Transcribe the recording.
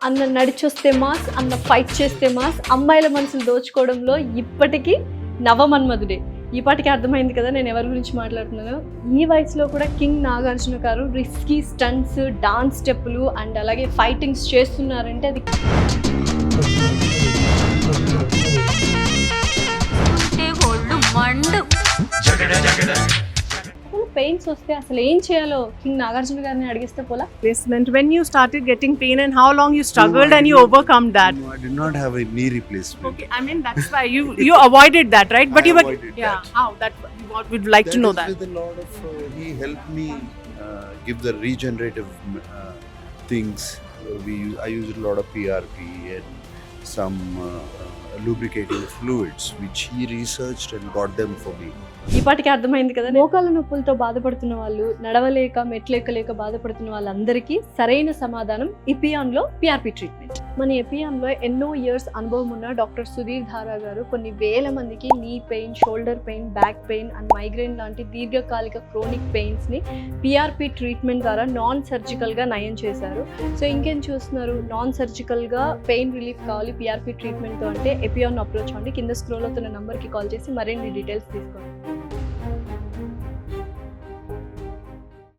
అన్న నడిచొస్తే మాస్, అన్న ఫైట్ చేస్తే మాస్, అమ్మాయిల మనసులు దోచుకోవడంలో ఇప్పటికీ నవమన్మధుడే. ఈ పాటికి అర్థమైంది కదా నేను ఎవరి గురించి మాట్లాడుతున్నాను. ఈ వయసులో కూడా కింగ్ నాగార్జున గారు రిస్కీ స్టంట్స్, డాన్స్ స్టెప్పులు అండ్ అలాగే ఫైటింగ్స్ చేస్తున్నారంటే అది పెయిన్స్ వస్తే అసలు ఏం చేయాలో కింగ్ నాగార్జున గారిని అడిగిస్తే పోలా. Replacement. When you started getting pain and how long you struggled and you overcome that? No, I did not have a knee replacement. Okay, I mean that's why you avoided that, right? But I you were avoided yeah. that. How that what would like to know That that. is with a lot of he helped me give the regenerative things. I used a lot of PRP and some lubricating fluids which he researched and got them for me. ఈ పాటికి అర్థమైంది కదా. మోకాళ్ళ నొప్పులతో బాధపడుతున్న వాళ్ళు, నడవలేక మెట్లెక్కలేక బాధపడుతున్న వాళ్ళందరికీ సరైన సమాధానం ఇపియాన్లో పిఆర్పి ట్రీట్మెంట్. మన ఎపియాన్లో ఎన్నో ఇయర్స్ అనుభవం ఉన్న డాక్టర్ సుధీర్ ధారా గారు కొన్ని వేల మందికి knee pain, shoulder pain, back pain and migraine లాంటి దీర్ఘకాలిక క్రోనిక్ పెయిన్స్ని పిఆర్పి ట్రీట్మెంట్ ద్వారా నాన్ సర్జికల్గా నయం చేశారు. సో ఇంకేం చూస్తున్నారు, నాన్ సర్జికల్గా పెయిన్ రిలీఫ్ కావాలి పిఆర్పి ట్రీట్మెంట్తో అంటే ఎపియాన్ అప్రోచ్ అవ్వండి. కింద స్క్రోల్ అవుతున్న నంబర్కి కాల్ చేసి మరిన్ని డీటెయిల్స్ తీసుకోండి.